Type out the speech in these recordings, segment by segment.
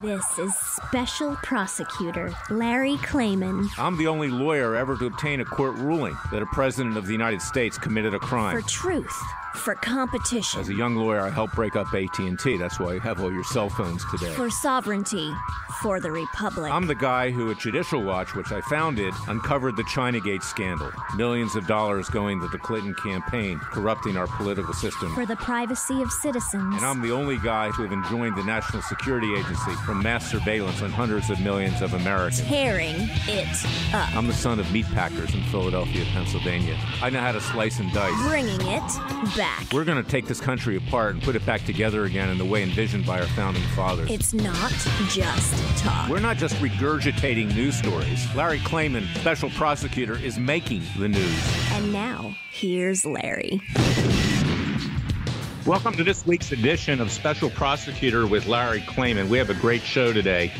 This is Special Prosecutor Larry Klayman. I'm the only lawyer ever to obtain a court ruling that a president of the United States committed a crime. For truth. For competition. As a young lawyer, I helped break up AT&T. That's why you have all your cell phones today. For sovereignty. For the Republic. I'm the guy who, at Judicial Watch, which I founded, uncovered the Chinagate scandal. Millions of dollars going to the Clinton campaign, corrupting our political system. For the privacy of citizens. And I'm the only guy to have enjoined the National Security Agency from mass surveillance on hundreds of millions of Americans. Tearing it up. I'm the son of meat packers in Philadelphia, Pennsylvania. I know how to slice and dice. Bringing it back. We're going to take this country apart and put it back together again in the way envisioned by our founding fathers. It's not just talk. We're not just regurgitating news stories. Larry Klayman, Special Prosecutor, is making the news. And now, here's Larry. Welcome to this week's edition of Special Prosecutor with Larry Klayman. We have a great show today.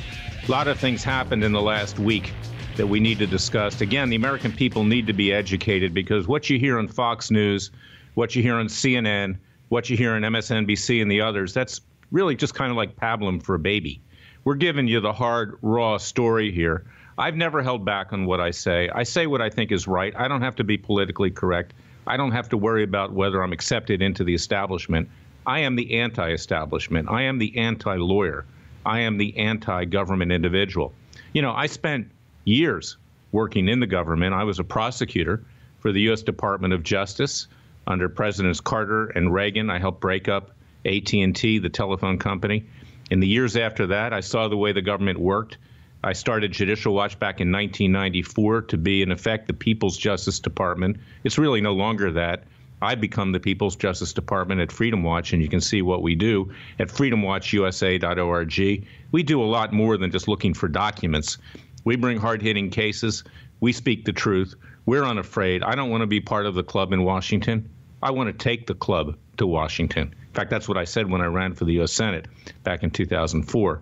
A lot of things happened in the last week that we need to discuss. Again, the American people need to be educated because what you hear on Fox News, what you hear on CNN, what you hear on MSNBC and the others, that's really just kind of like pablum for a baby. We're giving you the hard, raw story here. I've never held back on what I say. I say what I think is right. I don't have to be politically correct. I don't have to worry about whether I'm accepted into the establishment. I am the anti-establishment. I am the anti-lawyer. I am the anti-government individual. You know, I spent years working in the government. I was a prosecutor for the U.S. Department of Justice under Presidents Carter and Reagan. I helped break up AT&T, the telephone company. In the years after that, I saw the way the government worked. I started Judicial Watch back in 1994 to be, in effect, the People's Justice Department. It's really no longer that. I've become the People's Justice Department at Freedom Watch, and you can see what we do at freedomwatchusa.org. We do a lot more than just looking for documents. We bring hard-hitting cases. We speak the truth. We're unafraid. I don't want to be part of the club in Washington. I want to take the club to Washington. In fact, that's what I said when I ran for the U.S. Senate back in 2004.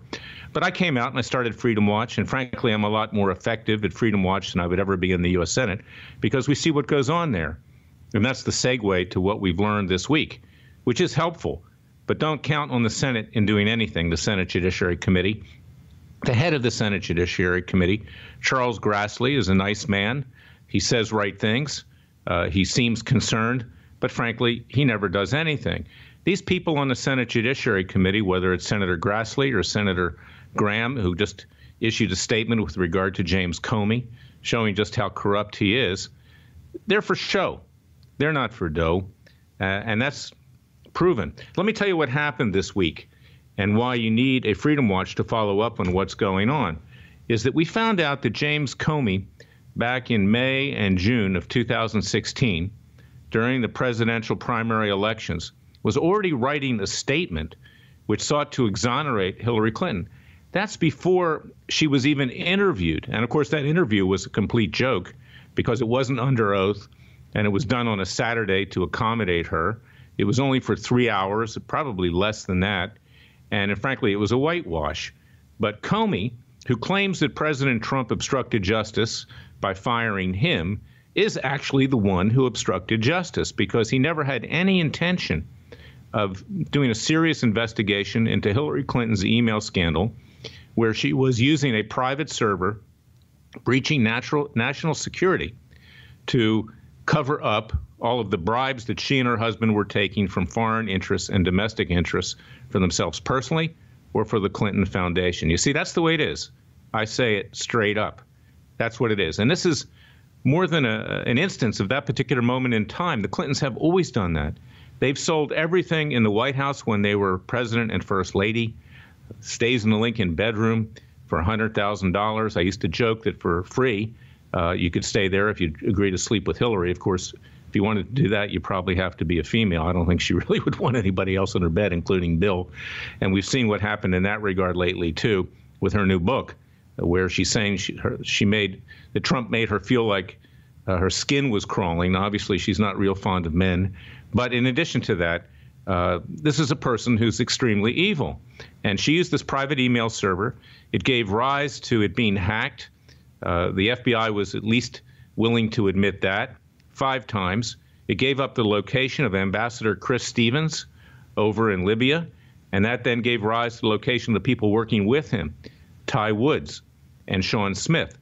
But I came out and I started Freedom Watch, and frankly, I'm a lot more effective at Freedom Watch than I would ever be in the U.S. Senate because we see what goes on there. And that's the segue to what we've learned this week, which is helpful. But don't count on the Senate in doing anything, the Senate Judiciary Committee. The head of the Senate Judiciary Committee, Charles Grassley, is a nice man. He says right things. He seems concerned, but frankly, he never does anything. These people on the Senate Judiciary Committee, whether it's Senator Grassley or Senator Graham, who just issued a statement with regard to James Comey, showing just how corrupt he is, they're for show. They're not for dough, and that's proven. Let me tell you what happened this week and why you need a Freedom Watch to follow up on what's going on, is that we found out that James Comey, back in May and June of 2016, during the presidential primary elections, was already writing a statement which sought to exonerate Hillary Clinton. That's before she was even interviewed. And of course, that interview was a complete joke because it wasn't under oath and it was done on a Saturday to accommodate her. It was only for 3 hours, probably less than that. And frankly, it was a whitewash. But Comey, who claims that President Trump obstructed justice by firing him, is actually the one who obstructed justice because he never had any intention of doing a serious investigation into Hillary Clinton's email scandal, where she was using a private server, breaching national security to cover up all of the bribes that she and her husband were taking from foreign interests and domestic interests for themselves personally or for the Clinton Foundation. You see, that's the way it is. I say it straight up. That's what it is. And this is more than an instance of that particular moment in time. The Clintons have always done that. They've sold everything in the White House when they were president and first lady, stays in the Lincoln bedroom for $100,000. I used to joke that for free, you could stay there if you agree to sleep with Hillary. Of course, if you wanted to do that, you probably have to be a female. I don't think she really would want anybody else in her bed, including Bill. And we've seen what happened in that regard lately, too, with her new book, where she's saying that Trump made her feel like her skin was crawling. Now, obviously, she's not real fond of men. But in addition to that, this is a person who's extremely evil. And she used this private email server. It gave rise to it being hacked. The FBI was at least willing to admit that 5 times. It gave up the location of Ambassador Chris Stevens over in Libya. And that then gave rise to the location of the people working with him, Ty Woods and Sean Smith.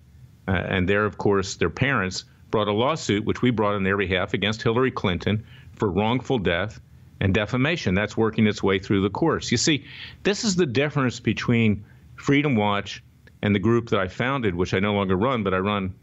And there, of course, their parents brought a lawsuit, which we brought on their behalf, against Hillary Clinton for wrongful death and defamation. That's working its way through the courts. You see, this is the difference between Freedom Watch and the group that I founded, which I no longer run, but I run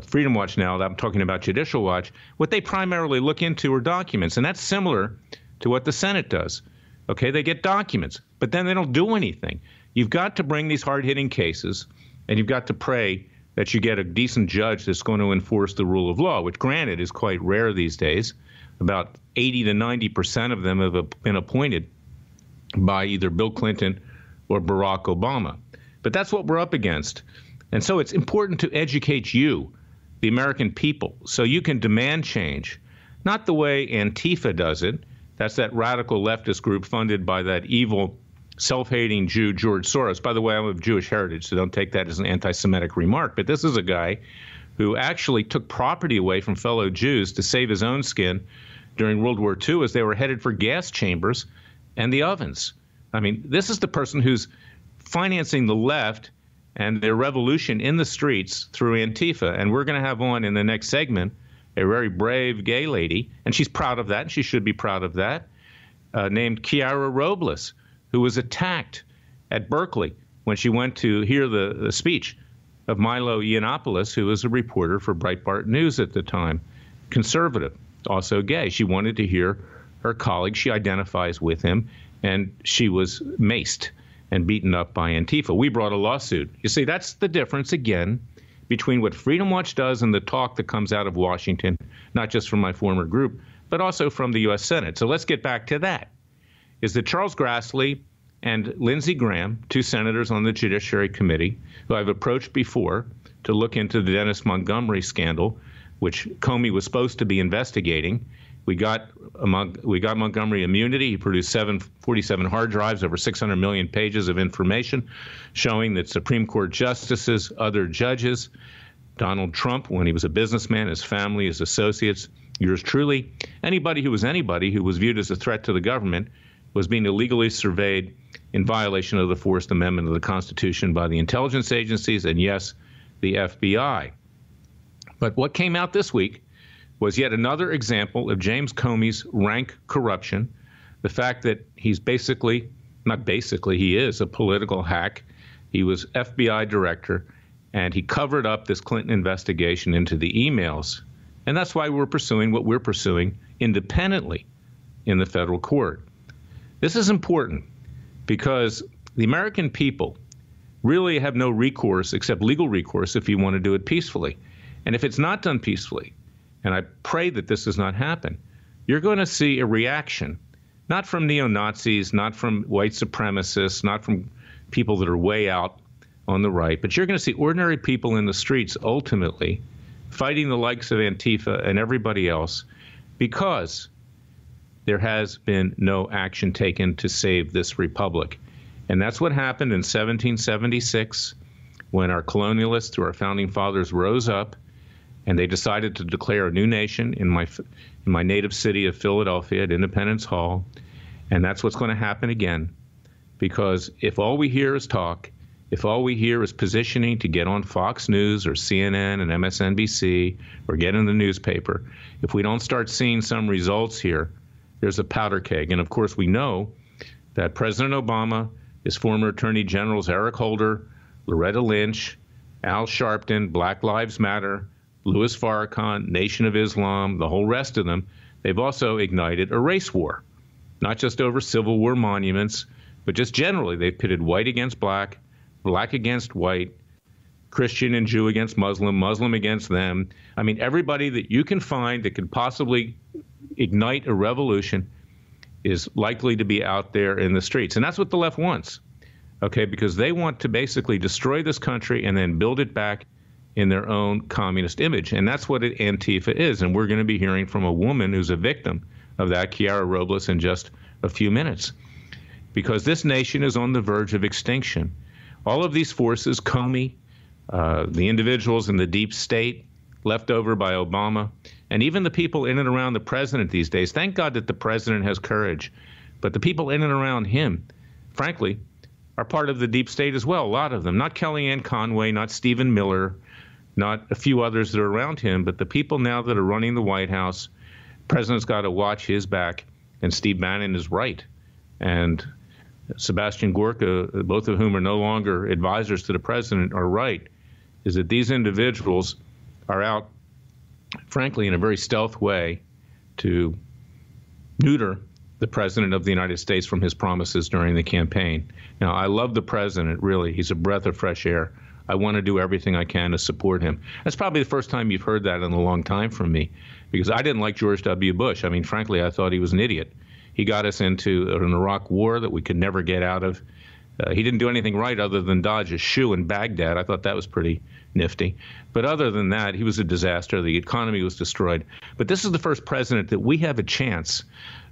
Freedom Watch now. I'm talking about Judicial Watch. What they primarily look into are documents, and that's similar to what the Senate does. Okay, they get documents, but then they don't do anything. You've got to bring these hard-hitting cases, and you've got to pray that you get a decent judge that's going to enforce the rule of law, which, granted, is quite rare these days. About 80 to 90% of them have been appointed by either Bill Clinton or Barack Obama. But that's what we're up against. And so it's important to educate you, the American people, so you can demand change, not the way Antifa does it. That's that radical leftist group funded by that evil, self-hating Jew, George Soros. By the way, I'm of Jewish heritage, so don't take that as an anti-Semitic remark. But this is a guy who actually took property away from fellow Jews to save his own skin during World War II as they were headed for gas chambers and the ovens. I mean, this is the person who's financing the left and their revolution in the streets through Antifa. And we're going to have on in the next segment a very brave gay lady, and she's proud of that, and she should be proud of that, named Kiara Robles, who was attacked at Berkeley when she went to hear the speech of Milo Yiannopoulos, who was a reporter for Breitbart News at the time, conservative, also gay. She wanted to hear her colleague. She identifies with him, and she was maced and beaten up by Antifa. We brought a lawsuit. You see, that's the difference, again, between what Freedom Watch does and the talk that comes out of Washington, not just from my former group, but also from the U.S. Senate. So let's get back to that. Is that Charles Grassley and Lindsey Graham, two senators on the Judiciary Committee, who I've approached before to look into the Dennis Montgomery scandal, which Comey was supposed to be investigating. We got Montgomery immunity. He produced 47 hard drives, over 600 million pages of information showing that Supreme Court justices, other judges, Donald Trump, when he was a businessman, his family, his associates, yours truly, anybody who was viewed as a threat to the government was being illegally surveyed in violation of the Fourth Amendment of the Constitution by the intelligence agencies and, yes, the FBI. But what came out this week was yet another example of James Comey's rank corruption, the fact that he's he is a political hack. He was FBI director, and he covered up this Clinton investigation into the emails. And that's why we're pursuing what we're pursuing independently in the federal court. This is important because the American people really have no recourse except legal recourse if you want to do it peacefully. And if it's not done peacefully, and I pray that this does not happen, you're going to see a reaction, not from neo-Nazis, not from white supremacists, not from people that are way out on the right, but you're going to see ordinary people in the streets ultimately fighting the likes of Antifa and everybody else because there has been no action taken to save this republic. And that's what happened in 1776 when our colonialists, through our founding fathers, rose up and they decided to declare a new nation in my native city of Philadelphia at Independence Hall. And that's what's going to happen again, because if all we hear is talk, if all we hear is positioning to get on Fox News or CNN and MSNBC or get in the newspaper, if we don't start seeing some results here, there's a powder keg. And of course, we know that President Obama, his former Attorney Generals Eric Holder, Loretta Lynch, Al Sharpton, Black Lives Matter, Louis Farrakhan, Nation of Islam, the whole rest of them, they've also ignited a race war, not just over Civil War monuments, but just generally. They've pitted white against black, black against white, Christian and Jew against Muslim, Muslim against them. I mean, everybody that you can find that could possibly ignite a revolution is likely to be out there in the streets. And that's what the left wants, okay, because they want to basically destroy this country and then build it back in their own communist image. And that's what Antifa is. And we're going to be hearing from a woman who's a victim of that, Kiara Robles, in just a few minutes, because this nation is on the verge of extinction. All of these forces, Comey, the individuals in the deep state left over by Obama, and even the people in and around the president these days. Thank God that the president has courage. But the people in and around him, frankly, are part of the deep state as well, a lot of them. Not Kellyanne Conway, not Stephen Miller, not a few others that are around him, but the people now that are running the White House. The president's got to watch his back, and Steve Bannon is right. And Sebastian Gorka, both of whom are no longer advisors to the president, are right, is that these individuals are out, frankly, in a very stealth way to neuter the president of the United States from his promises during the campaign. Now, I love the president, really. He's a breath of fresh air. I want to do everything I can to support him. That's probably the first time you've heard that in a long time from me, because I didn't like George W. Bush. I mean, frankly, I thought he was an idiot. He got us into an Iraq war that we could never get out of. He didn't do anything right other than dodge a shoe in Baghdad. I thought that was pretty nifty. But other than that, he was a disaster. The economy was destroyed. But this is the first president that we have a chance,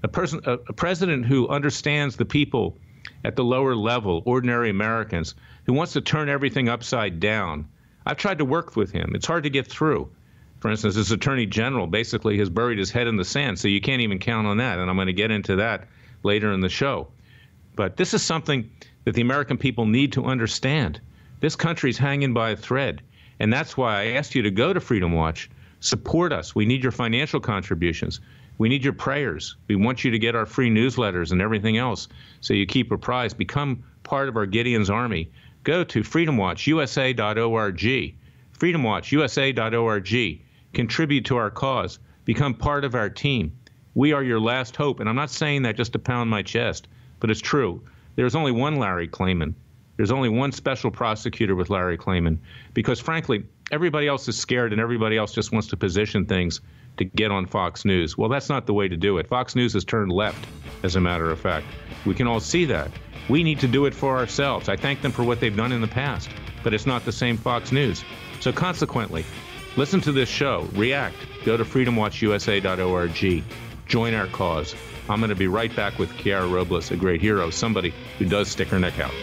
a president who understands the people at the lower level, ordinary Americans, who wants to turn everything upside down. I've tried to work with him. It's hard to get through. For instance, his attorney general basically has buried his head in the sand, so you can't even count on that. And I'm going to get into that later in the show. But this is something that the American people need to understand. This country's hanging by a thread. And that's why I asked you to go to Freedom Watch. Support us. We need your financial contributions. We need your prayers. We want you to get our free newsletters and everything else so you keep apprised. Become part of our Gideon's Army. Go to freedomwatchusa.org. freedomwatchusa.org. Contribute to our cause. Become part of our team. We are your last hope. And I'm not saying that just to pound my chest, but it's true. There's only one Larry Klayman. There's only one special prosecutor with Larry Klayman, because frankly, everybody else is scared and everybody else just wants to position things to get on Fox News. Well, that's not the way to do it. Fox News has turned left, as a matter of fact. We can all see that. We need to do it for ourselves. I thank them for what they've done in the past, but it's not the same Fox News. So consequently, listen to this show, react, go to freedomwatchusa.org, join our cause. I'm going to be right back with Kiara Robles, a great hero, somebody who does stick her neck out.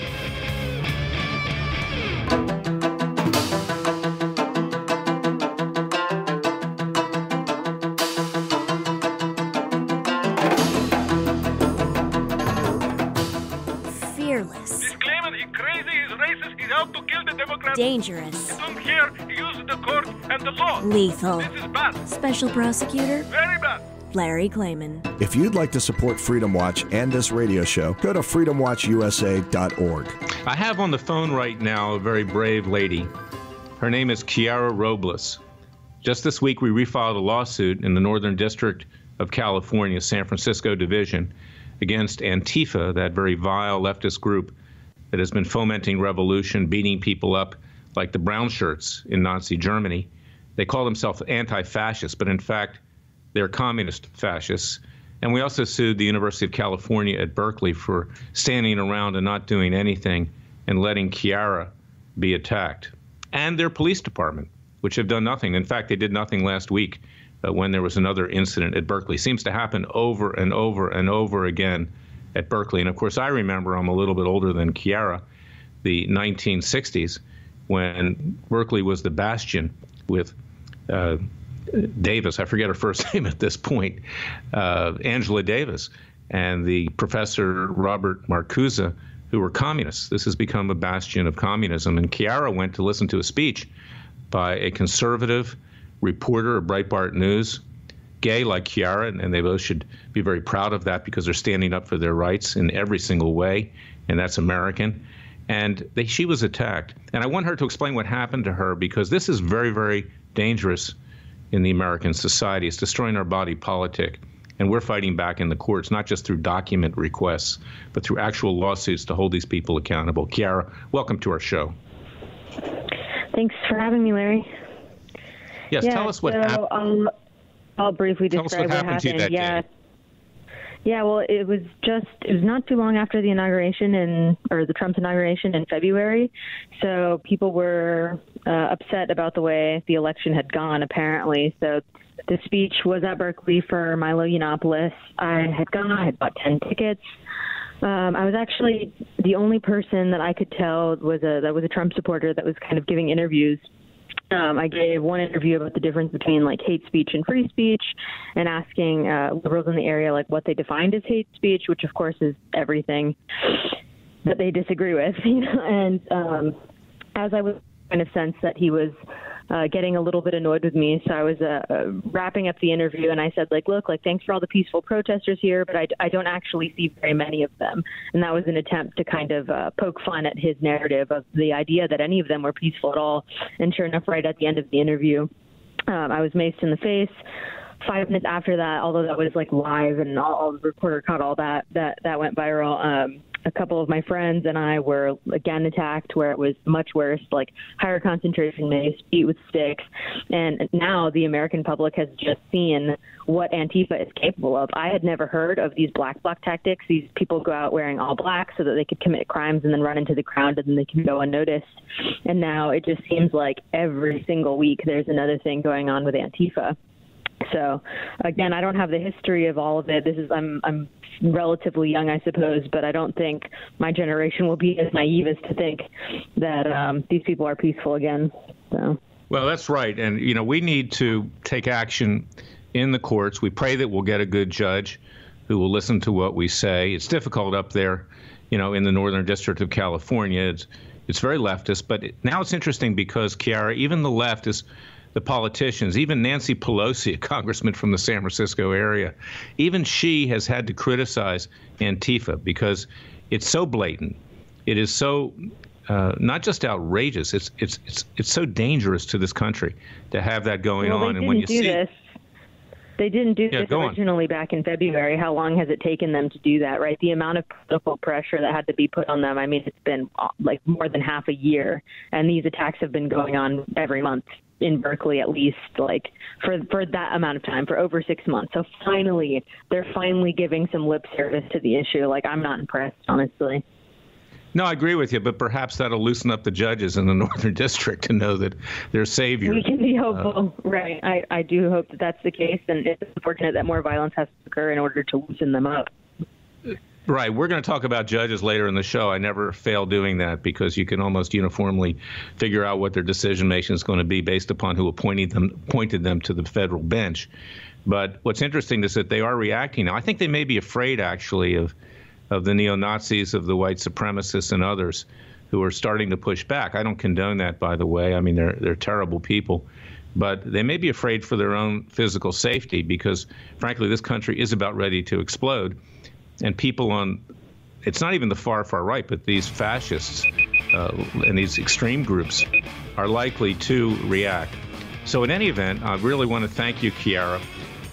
Fearless. This Klayman, he's crazy, he's racist, he's out to kill the Democrats. Dangerous. You don't care, he uses the court and the law. Lethal. This is bad. Special prosecutor Very bad. Larry Klayman. If you'd like to support Freedom Watch and this radio show, go to freedomwatchusa.org. I have on the phone right now a very brave lady. Her name is Kiara Robles. Just this week, we refiled a lawsuit in the Northern District of California, San Francisco Division, against Antifa, that very vile leftist group that has been fomenting revolution, beating people up like the brown shirts in Nazi Germany. They call themselves anti-fascists, but in fact, they're communist fascists. And we also sued the University of California at Berkeley for standing around and not doing anything and letting Kiara be attacked. And their police department, which have done nothing. In fact, they did nothing last week when there was another incident at Berkeley. Seems to happen over and over and over again at Berkeley. And of course, I remember, I'm a little bit older than Kiara, the 1960s, when Berkeley was the bastion with Davis, I forget her first name at this point, Angela Davis, and the professor Robert Marcuse, who were communists. This has become a bastion of communism. And Kiara went to listen to a speech by a conservative reporter of Breitbart News, gay like Kiara, and they both should be very proud of that because they're standing up for their rights in every single way, and that's American. And she was attacked. And I want her to explain what happened to her, because this is very, very dangerous in the American society. It's destroying our body politic. And we're fighting back in the courts, not just through document requests, but through actual lawsuits to hold these people accountable. Kiara, welcome to our show. Thanks for having me, Larry. Yes, tell us what happened. I'll briefly describe what happened. To you that day. Yeah, well, it was not too long after the inauguration the Trump's inauguration in February. So people were upset about the way the election had gone, apparently. So the speech was at Berkeley for Milo Yiannopoulos. I had bought 10 tickets. I was actually the only person that I could tell was a Trump supporter that was kind of giving interviews I gave one interview about the difference between like hate speech and free speech, and asking liberals in the area like what they defined as hate speech, which of course is everything that they disagree with. And as I was kind of sensed that he was getting a little bit annoyed with me, so I was wrapping up the interview, and I said, look, thanks for all the peaceful protesters here, but I don't actually see very many of them. And that was an attempt to kind of poke fun at his narrative of the idea that any of them were peaceful at all. And sure enough, right at the end of the interview, I was maced in the face. 5 minutes after that, although that was like live and all the reporter caught all that went viral, a couple of my friends and I were again attacked, where it was much worse, like higher concentration mace, beat with sticks. And now the American public has just seen what Antifa is capable of. I had never heard of these black bloc tactics. These people go out wearing all black so that they could commit crimes and then run into the crowd and then they can go unnoticed. And now it just seems like every single week there's another thing going on with Antifa. So, again, I don't have the history of all of it. I'm relatively young, I suppose, but I don't think my generation will be as naive as to think that these people are peaceful again. So. Well, that's right. And, we need to take action in the courts. We pray that we'll get a good judge who will listen to what we say. It's difficult up there, in the Northern District of California. It's very leftist. But now it's interesting because, Chiara, even the left is – the politicians, even Nancy Pelosi, a congressman from the San Francisco area, even she has had to criticize Antifa because it's so blatant. It is so not just outrageous. It's so dangerous to this country to have that going on. And when you see this, they didn't do this originally back in February. How long has it taken them to do that, right? The amount of political pressure that had to be put on them. I mean, it's been like more than half a year, and these attacks have been going on every month. In Berkeley, at least, like for that amount of time, for over 6 months. So they're finally giving some lip service to the issue. Like, I'm not impressed, honestly. No, I agree with you, but perhaps that'll loosen up the judges in the Northern District to know that they're saviors. We can be hopeful, right? I do hope that that's the case, and it's unfortunate that more violence has to occur in order to loosen them up. Right. We're going to talk about judges later in the show. I never fail doing that because you can almost uniformly figure out what their decision-making is going to be based upon who appointed them to the federal bench. But what's interesting is that they are reacting now. I think they may be afraid, actually, of the neo-Nazis, of the white supremacists and others who are starting to push back. I don't condone that, by the way. I mean, they're terrible people. But they may be afraid for their own physical safety because, frankly, this country is about ready to explode. And people it's not even the far right, but these fascists and these extreme groups are likely to react. So in any event, I really want to thank you, Chiara,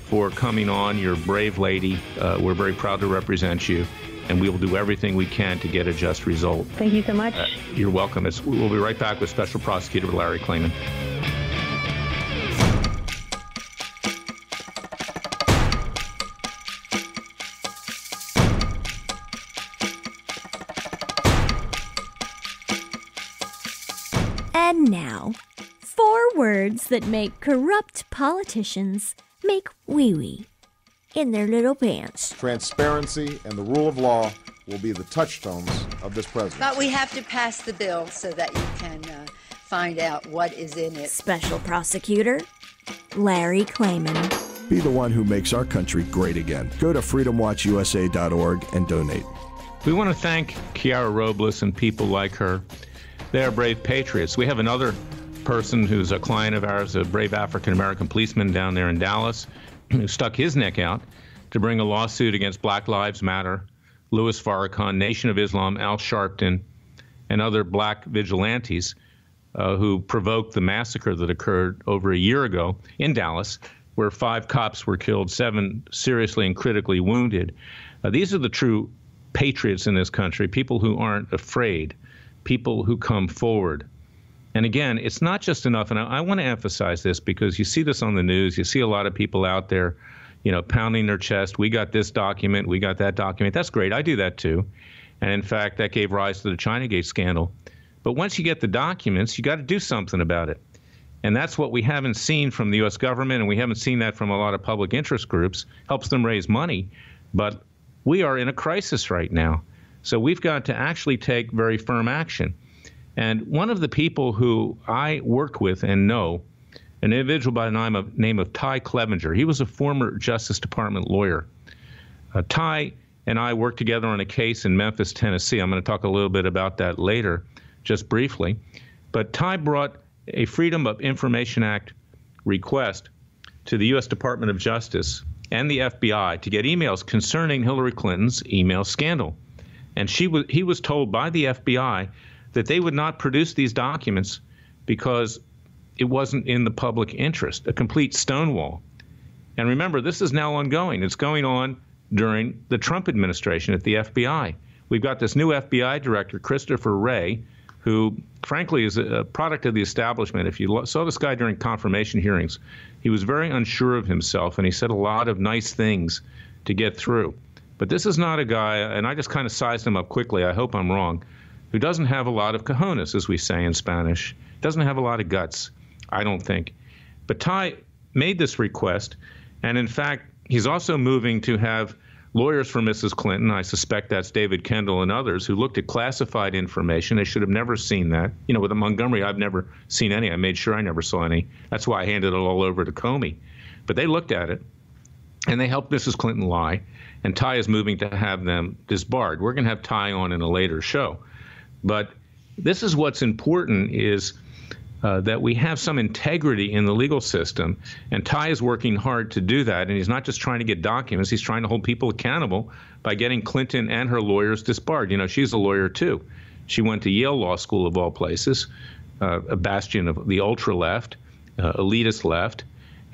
for coming on. You're a brave lady. We're very proud to represent you, and we will do everything we can to get a just result. Thank you so much. You're welcome. We'll be right back with Special Prosecutor Larry Klayman. And now, 4 words that make corrupt politicians make wee-wee in their little pants. Transparency and the rule of law will be the touchstones of this presidency. But we have to pass the bill so that you can find out what is in it. Special Prosecutor Larry Klayman. Be the one who makes our country great again. Go to freedomwatchusa.org and donate. We want to thank Chiara Robles and people like her. They are brave patriots. We have another person who's a client of ours, a brave African-American policeman down there in Dallas, who stuck his neck out to bring a lawsuit against Black Lives Matter, Louis Farrakhan, Nation of Islam, Al Sharpton, and other black vigilantes who provoked the massacre that occurred over a year ago in Dallas, where 5 cops were killed, 7 seriously and critically wounded. These are the true patriots in this country, people who aren't afraid, people who come forward. And again, it's not just enough, and I want to emphasize this because you see this on the news, you see a lot of people out there, pounding their chest, we got this document, we got that document. That's great, I do that too. And in fact, that gave rise to the Chinagate scandal. But once you get the documents, you got to do something about it. And that's what we haven't seen from the U.S. government, and we haven't seen that from a lot of public interest groups. Helps them raise money, but we are in a crisis right now. So we've got to actually take very firm action. And one of the people who I work with and know, an individual by the name of Ty Clevenger, he was a former Justice Department lawyer. Ty and I worked together on a case in Memphis, Tennessee. I'm going to talk a little bit about that later, just briefly. But Ty brought a Freedom of Information Act request to the U.S. Department of Justice and the FBI to get emails concerning Hillary Clinton's email scandal. And he was told by the FBI that they would not produce these documents because it wasn't in the public interest, a complete stonewall. And remember, this is now ongoing. It's going on during the Trump administration at the FBI. We've got this new FBI director, Christopher Wray, who, frankly, is a product of the establishment. If you saw this guy during confirmation hearings, he was very unsure of himself, and he said a lot of nice things to get through. But this is not a guy, and I just kind of sized him up quickly, I hope I'm wrong, who doesn't have a lot of cojones, as we say in Spanish. Doesn't have a lot of guts, I don't think. But Ty made this request, and in fact, he's also moving to have lawyers for Mrs. Clinton, I suspect that's David Kendall and others, who looked at classified information. They should have never seen that. You know, with the Montgomery, I've never seen any. I made sure I never saw any. That's why I handed it all over to Comey. But they looked at it, and they helped Mrs. Clinton lie, and Ty is moving to have them disbarred. We're going to have Ty on in a later show. But this is what's important is that we have some integrity in the legal system, and Ty is working hard to do that, and he's not just trying to get documents, he's trying to hold people accountable by getting Clinton and her lawyers disbarred. You know, she's a lawyer too. She went to Yale Law School of all places, a bastion of the ultra-left, elitist left,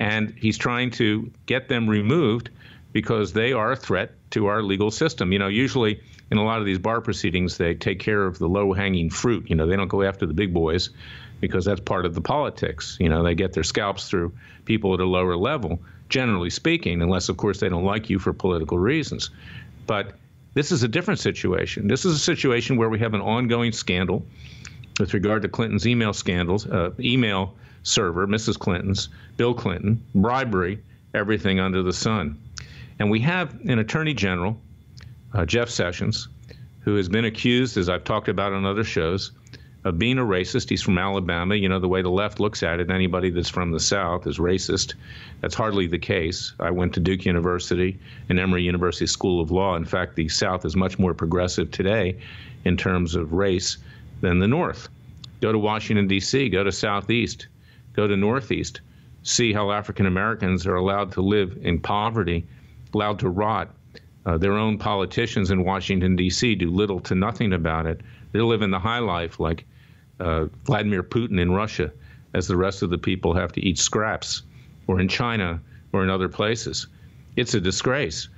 and he's trying to get them removed because they are a threat to our legal system. You know, usually in a lot of these bar proceedings, they take care of the low-hanging fruit. You know, they don't go after the big boys because that's part of the politics. You know, they get their scalps through people at a lower level, generally speaking, unless, of course, they don't like you for political reasons. But this is a different situation. This is a situation where we have an ongoing scandal with regard to Clinton's email scandals, email server, Mrs. Clinton's, Bill Clinton, bribery, everything under the sun. And we have an attorney general, Jeff Sessions, who has been accused, as I've talked about on other shows, of being a racist. He's from Alabama. You know, the way the left looks at it, anybody that's from the South is racist. That's hardly the case. I went to Duke University and Emory University School of Law. In fact, the South is much more progressive today in terms of race than the North. Go to Washington, D.C., go to Southeast, go to Northeast, see how African Americans are allowed to live in poverty, allowed to rot. Their own politicians in Washington, D.C. do little to nothing about it. They live in the high life like Vladimir Putin in Russia, as the rest of the people have to eat scraps, or in China, or in other places. It's a disgrace.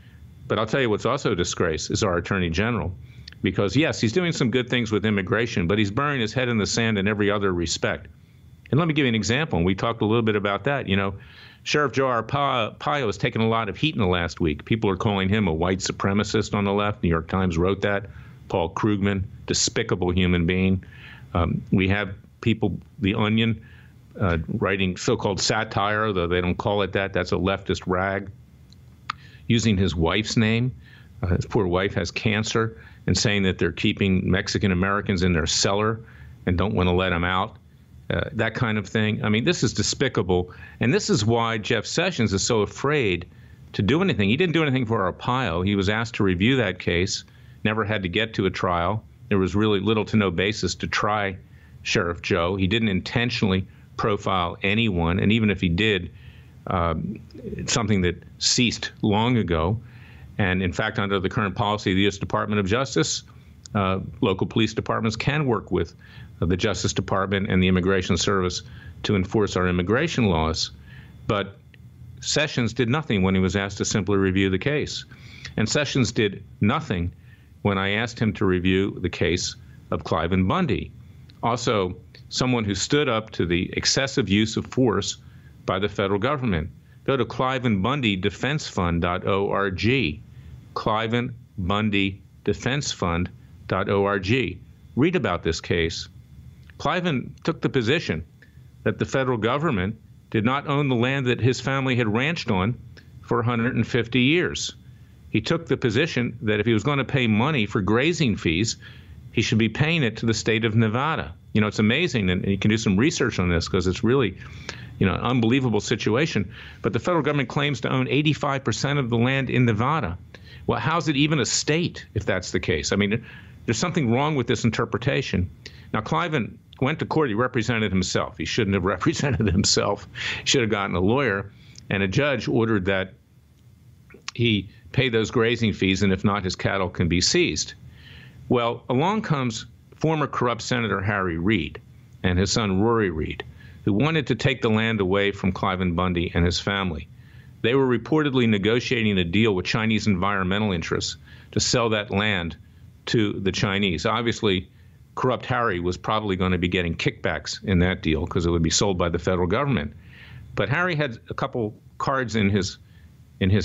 But I'll tell you what's also a disgrace is our Attorney General. Because, yes, he's doing some good things with immigration, but he's burying his head in the sand in every other respect. And let me give you an example, and we talked a little bit about that. You know, Sheriff Joe Arpaio has taken a lot of heat in the last week. People are calling him a white supremacist on the left. New York Times wrote that. Paul Krugman, despicable human being. We have people, The Onion, writing so-called satire, though they don't call it that. That's a leftist rag. Using his wife's name. His poor wife has cancer, and saying that they're keeping Mexican Americans in their cellar and don't want to let them out. That kind of thing. I mean, this is despicable. And this is why Jeff Sessions is so afraid to do anything. He didn't do anything for Arpaio. He was asked to review that case, never had to get to a trial. There was really little to no basis to try Sheriff Joe. He didn't intentionally profile anyone. And even if he did, it's something that ceased long ago. And in fact, under the current policy of the U.S. Department of Justice, local police departments can work with the Justice Department and the Immigration Service to enforce our immigration laws. But Sessions did nothing when he was asked to simply review the case. And Sessions did nothing when I asked him to review the case of Klayman Bundy. Also, someone who stood up to the excessive use of force by the federal government. Go to KlaymanBundyDefenseFund.org. KlaymanBundyDefenseFund.org. Read about this case. Klayman took the position that the federal government did not own the land that his family had ranched on for 150 years. He took the position that if he was going to pay money for grazing fees, he should be paying it to the state of Nevada. You know, it's amazing, and you can do some research on this because it's really, you know, an unbelievable situation. But the federal government claims to own 85% of the land in Nevada. Well, how's it even a state if that's the case? I mean, there's something wrong with this interpretation. Now, Klayman went to court. He represented himself. He shouldn't have represented himself. He should have gotten a lawyer. And a judge ordered that he pay those grazing fees, and if not, his cattle can be seized. Well, along comes former corrupt Senator Harry Reid and his son Rory Reid, who wanted to take the land away from Klayman Bundy and his family. They were reportedly negotiating a deal with Chinese environmental interests to sell that land to the Chinese. Obviously, corrupt Harry was probably going to be getting kickbacks in that deal because it would be sold by the federal government. But Harry had a couple cards in his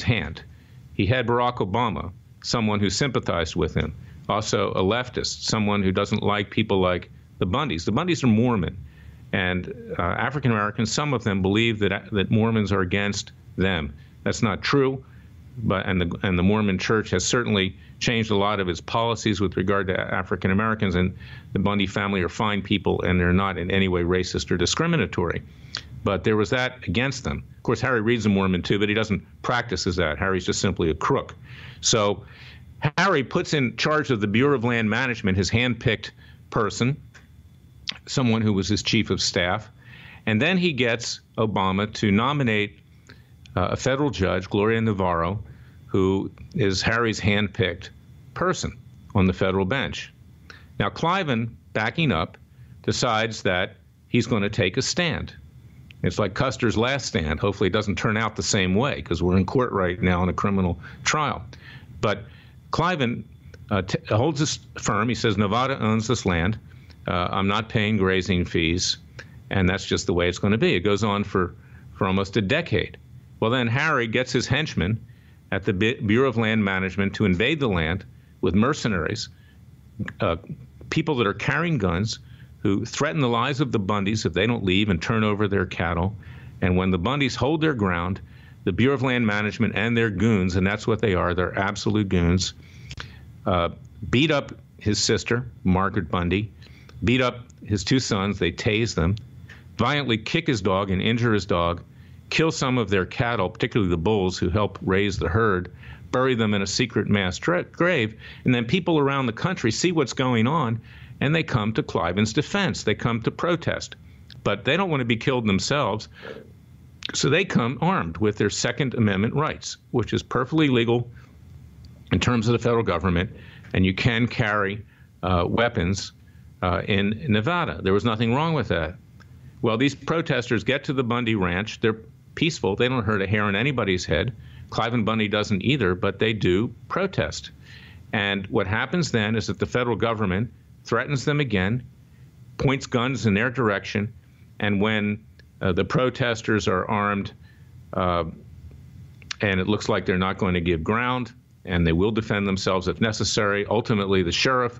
hand. He had Barack Obama, someone who sympathized with him, also a leftist, someone who doesn't like people like the Bundys. The Bundys are Mormon, and African Americans, some of them believe that Mormons are against them. That's not true, and the Mormon Church has certainly changed a lot of its policies with regard to African Americans, and the Bundy family are fine people, and they're not in any way racist or discriminatory. But there was that against them. Of course, Harry Reid's a Mormon too, but he doesn't practice as that. Harry's just simply a crook. So Harry puts in charge of the Bureau of Land Management his hand-picked person, someone who was his chief of staff, and then he gets Obama to nominate a federal judge, Gloria Navarro, who is Harry's hand-picked person on the federal bench. Now, Klayman, backing up, decides that he's going to take a stand. It's like Custer's last stand. Hopefully it doesn't turn out the same way because we're in court right now in a criminal trial. But Klayman holds this firm. He says, Nevada owns this land. I'm not paying grazing fees, and that's just the way it's going to be. It goes on for almost a decade. Well, then Harry gets his henchmen at the Bureau of Land Management to invade the land with mercenaries, people that are carrying guns, who threaten the lives of the Bundys if they don't leave and turn over their cattle. And when the Bundys hold their ground, the Bureau of Land Management and their goons, and that's what they are, they're absolute goons, beat up his sister, Margaret Bundy, beat up his two sons, they tase them, violently kick his dog and injure his dog, kill some of their cattle, particularly the bulls who help raise the herd, bury them in a secret mass grave, and then people around the country see what's going on, and they come to Klayman's defense. They come to protest. But they don't want to be killed themselves, so they come armed with their Second Amendment rights, which is perfectly legal in terms of the federal government, and you can carry weapons in Nevada. There was nothing wrong with that. Well, these protesters get to the Bundy Ranch. They're peaceful. They don't hurt a hair on anybody's head. Klayman Bundy doesn't either, but they do protest. And what happens then is that the federal government threatens them again, points guns in their direction, and when the protesters are armed and it looks like they're not going to give ground and they will defend themselves if necessary, ultimately the sheriff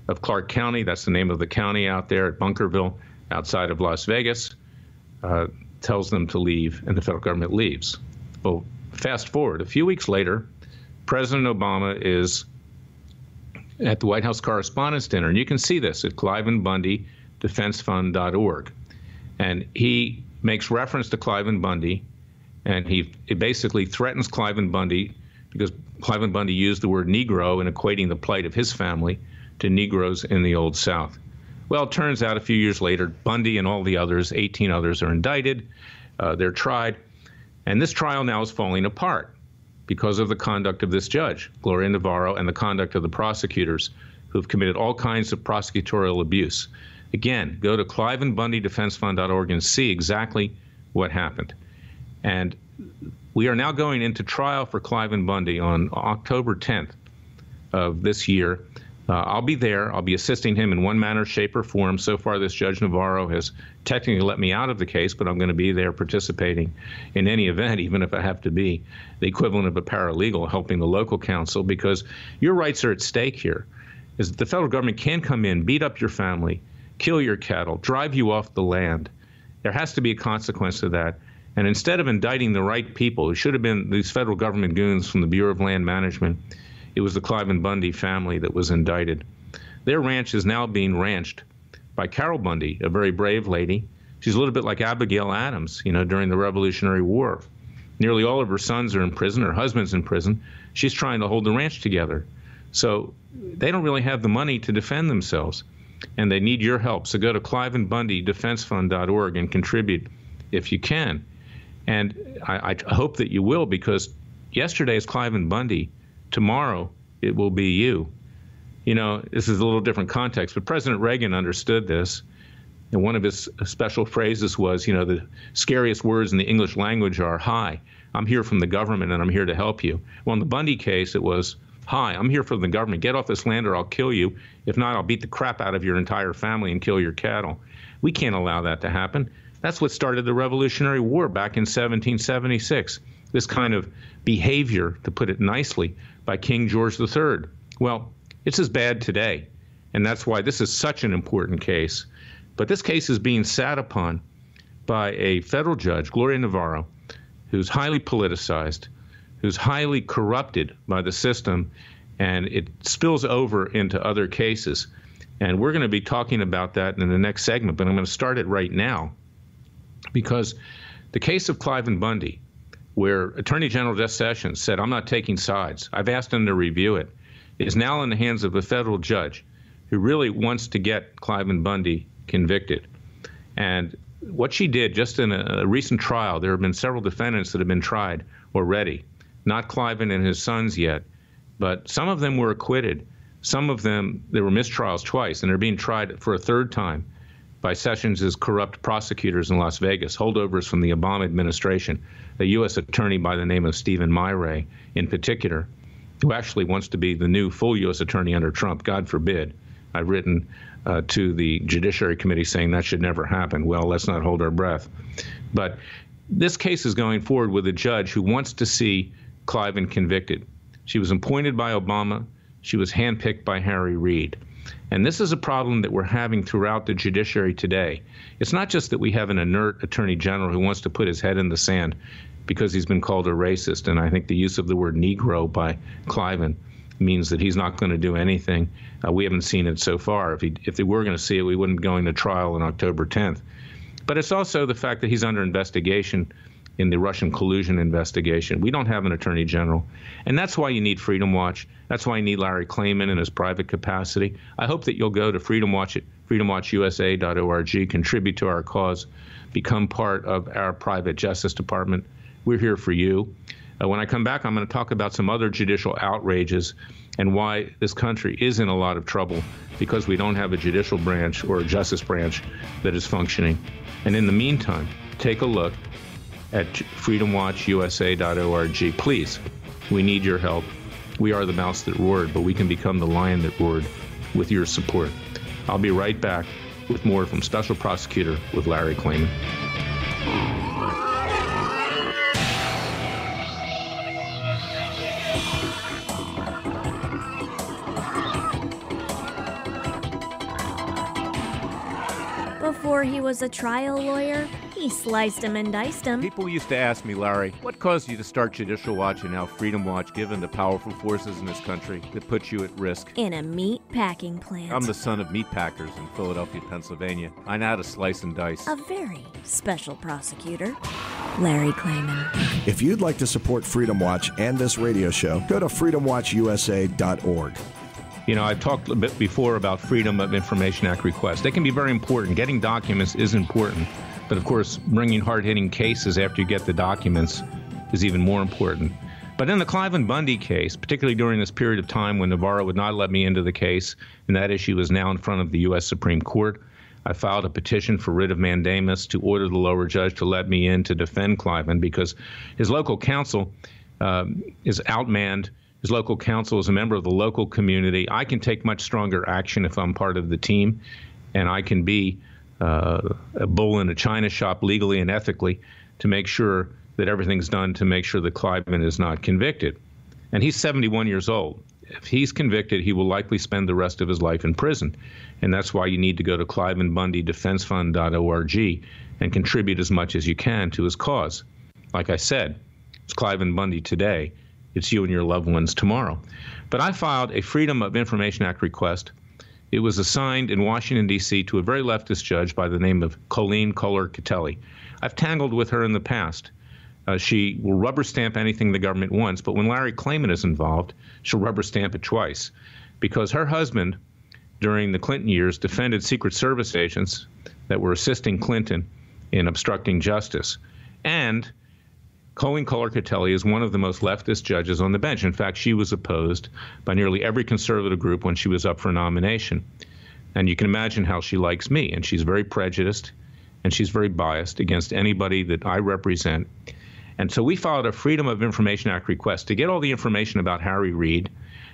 of Clark County, that's the name of the county out there at Bunkerville outside of Las Vegas, tells them to leave, and the federal government leaves. Well, fast forward, a few weeks later, President Obama is at the White House Correspondents' Dinner, and you can see this at KlaymanBundyDefenseFund.org. And he makes reference to Klayman Bundy, and he basically threatens Klayman Bundy because Klayman Bundy used the word Negro in equating the plight of his family to Negroes in the Old South. Well, it turns out a few years later, Bundy and all the others, 18 others, are indicted. They're tried. And this trial now is falling apart because of the conduct of this judge, Gloria Navarro, and the conduct of the prosecutors who've committed all kinds of prosecutorial abuse. Again, go to KlaymanBundyDefenseFund.org and see exactly what happened. And we are now going into trial for Klayman Bundy on October 10th of this year. I'll be there. I'll be assisting him in one manner, shape, or form. So far, this Judge Navarro has technically let me out of the case, but I'm going to be there participating in any event, even if I have to be the equivalent of a paralegal helping the local counsel, because your rights are at stake here. Is that the federal government can come in, beat up your family, kill your cattle, drive you off the land. There has to be a consequence to that. And instead of indicting the right people, it should have been these federal government goons from the Bureau of Land Management, it was the Klayman Bundy family that was indicted. Their ranch is now being ranched by Carol Bundy, a very brave lady. She's a little bit like Abigail Adams, during the Revolutionary War. Nearly all of her sons are in prison, her husband's in prison. She's trying to hold the ranch together. So they don't really have the money to defend themselves, and they need your help. So go to KlaymanBundyDefenseFund.org and contribute if you can. And I hope that you will, because yesterday is Klayman Bundy. Tomorrow it will be you. This is a little different context, but President Reagan understood this. And one of his special phrases was, the scariest words in the English language are, "Hi, I'm here from the government and I'm here to help you." Well, in the Bundy case, it was, "Hi, I'm here from the government. Get off this land or I'll kill you. If not, I'll beat the crap out of your entire family and kill your cattle." We can't allow that to happen. That's what started the Revolutionary War back in 1776. This kind of behavior, to put it nicely, by King George III. Well, it's as bad today. And that's why this is such an important case. But this case is being sat upon by a federal judge, Gloria Navarro, who's highly politicized, who's highly corrupted by the system, and it spills over into other cases. And we're going to be talking about that in the next segment, but I'm going to start it right now, because the case of Klayman Bundy, where Attorney General Jeff Sessions said, "I'm not taking sides, I've asked him to review it," is now in the hands of a federal judge who really wants to get Klayman Bundy convicted. And what she did just in a recent trial, there have been several defendants that have been tried already, not Klayman and his sons yet, but some of them were acquitted. Some of them, there were mistrials twice, and they're being tried for a third time by Sessions' corrupt prosecutors in Las Vegas, holdovers from the Obama administration, a U.S. attorney by the name of Stephen Myray in particular, who actually wants to be the new full U.S. attorney under Trump. God forbid. I've written to the Judiciary Committee saying that should never happen. Well, let's not hold our breath. But this case is going forward with a judge who wants to see Klayman convicted. She was appointed by Obama. She was handpicked by Harry Reid. And this is a problem that we're having throughout the judiciary today. It's not just that we have an inert attorney general who wants to put his head in the sand because he's been called a racist. And I think the use of the word Negro by Klayman means that he's not going to do anything. We haven't seen it so far. If they were going to see it, we wouldn't be going to trial on October 10th. But it's also the fact that he's under investigation in the Russian collusion investigation. We don't have an attorney general. And that's why you need Freedom Watch. That's why you need Larry Klayman in his private capacity. I hope that you'll go to Freedom Watch at freedomwatchusa.org, contribute to our cause, become part of our private Justice Department. We're here for you. When I come back, I'm going to talk about some other judicial outrages and why this country is in a lot of trouble because we don't have a judicial branch or a justice branch that is functioning. And in the meantime, take a look at freedomwatchusa.org. Please, we need your help. We are the mouse that roared, but we can become the lion that roared with your support. I'll be right back with more from Special Prosecutor with Larry Klayman. Before he was a trial lawyer, he sliced him and diced him. People used to ask me, Larry, what caused you to start Judicial Watch and now Freedom Watch, given the powerful forces in this country that put you at risk? In a meat packing plant. I'm the son of meat packers in Philadelphia, Pennsylvania. I know how to slice and dice. A very special prosecutor, Larry Klayman. If you'd like to support Freedom Watch and this radio show, go to freedomwatchusa.org. I talked a bit before about Freedom of Information Act requests. They can be very important. Getting documents is important. But, of course, bringing hard-hitting cases after you get the documents is even more important. But in the Klayman Bundy case, particularly during this period of time when Navarro would not let me into the case, and that issue is now in front of the U.S. Supreme Court, I filed a petition for writ of mandamus to order the lower judge to let me in to defend Klayman because his local counsel is outmanned. His local counsel is a member of the local community. I can take much stronger action if I'm part of the team, and I can be a bull in a china shop legally and ethically to make sure that everything's done to make sure that Klayman is not convicted. And he's 71 years old. If he's convicted, he will likely spend the rest of his life in prison. And that's why you need to go to KlaymanBundyDefenseFund.org and contribute as much as you can to his cause. Like I said, it's Klayman Bundy today. It's you and your loved ones tomorrow. But I filed a Freedom of Information Act request It was assigned in Washington, D.C. to a very leftist judge by the name of Colleen Kohler-Catelli. I've tangled with her in the past. She will rubber stamp anything the government wants, but when Larry Klayman is involved, she'll rubber stamp it twice. Because her husband, during the Clinton years, defended Secret Service agents that were assisting Clinton in obstructing justice. And Colleen Kohler-Catelli is one of the most leftist judges on the bench. In fact, she was opposed by nearly every conservative group when she was up for nomination. And you can imagine how she likes me. And she's very prejudiced, and she's very biased against anybody that I represent. And so we filed a Freedom of Information Act request to get all the information about Harry Reid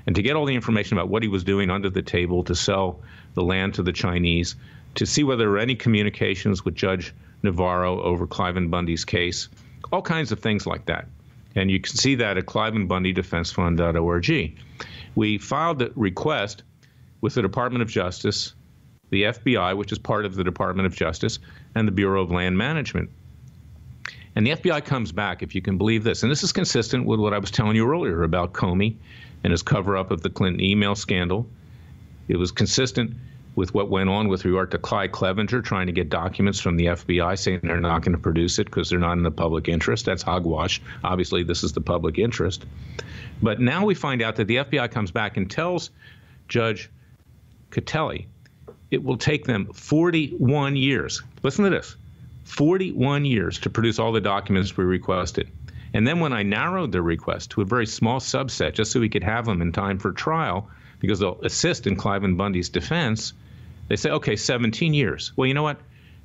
and to get all the information about what he was doing under the table to sell the land to the Chinese, to see whether there were any communications with Judge Navarro over Klayman Bundy's case, all kinds of things like that. And you can see that at KlaymanBundyDefenseFund.org. We filed the request with the Department of Justice, the FBI, which is part of the Department of Justice, and the Bureau of Land Management. And the FBI comes back, if you can believe this. And this is consistent with what I was telling you earlier about Comey and his cover-up of the Clinton email scandal. It was consistent with what went on with regard to Clyde Clevenger trying to get documents from the FBI saying they're not going to produce it because they're not in the public interest. That's hogwash. Obviously, this is the public interest. But now we find out that the FBI comes back and tells Judge Catelli it will take them 41 years. Listen to this. 41 years to produce all the documents we requested. And then when I narrowed the request to a very small subset, just so we could have them in time for trial, because they'll assist in Klayman Bundy's defense, they say, okay, 17 years. Well, you know what?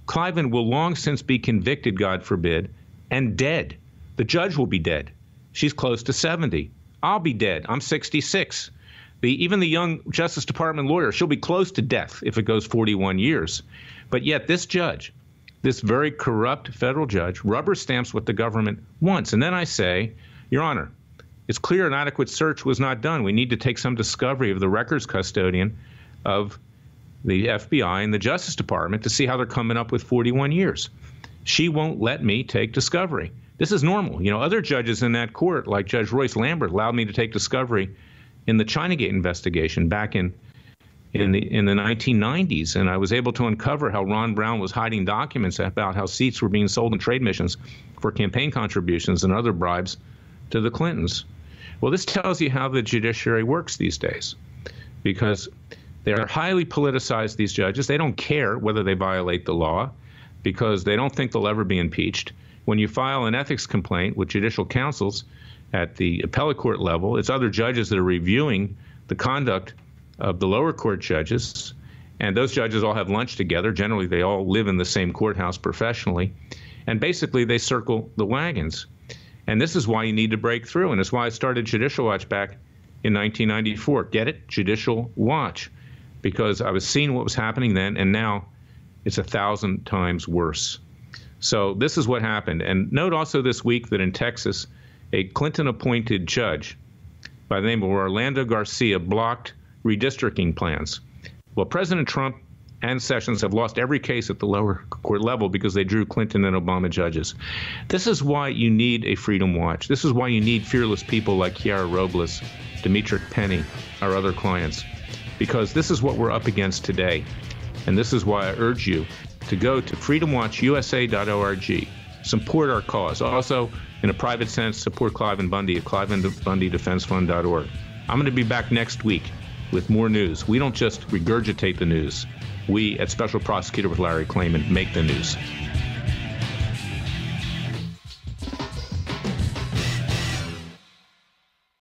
Klayman will long since be convicted, God forbid, and dead. The judge will be dead. She's close to 70. I'll be dead. I'm 66. Even the young Justice Department lawyer, she'll be close to death if it goes 41 years. But yet this judge, this very corrupt federal judge, rubber stamps what the government wants. And then I say, Your Honor, it's clear an adequate search was not done. We need to take some discovery of the records custodian of the FBI and the Justice Department to see how they're coming up with 41 years. She won't let me take discovery. This is normal. You know, other judges in that court, like Judge Royce Lambert, allowed me to take discovery in the Chinagate investigation back in the 1990s, and I was able to uncover how Ron Brown was hiding documents about how seats were being sold in trade missions for campaign contributions and other bribes to the Clintons. Well, this tells you how the judiciary works these days, because they are highly politicized, these judges. They don't care whether they violate the law because they don't think they'll ever be impeached. When you file an ethics complaint with judicial counsels at the appellate court level, it's other judges that are reviewing the conduct of the lower court judges, and those judges all have lunch together. Generally, they all live in the same courthouse professionally, and basically they circle the wagons. And this is why you need to break through, and it's why I started Judicial Watch back in 1994. Get it? Judicial Watch. Because I was seeing what was happening then, and now it's 1,000 times worse. So this is what happened. And note also this week that in Texas, a Clinton-appointed judge by the name of Orlando Garcia blocked redistricting plans. Well, President Trump and Sessions have lost every case at the lower court level because they drew Clinton and Obama judges. This is why you need a Freedom Watch. This is why you need fearless people like Kiara Robles, Demetric Penny, our other clients, because this is what we're up against today. And this is why I urge you to go to freedomwatchusa.org, support our cause. Also, in a private sense, support Klayman Bundy at KlaymanBundyDefenseFund.org. I'm going to be back next week with more news. We don't just regurgitate the news. We at Special Prosecutor with Larry Klayman make the news.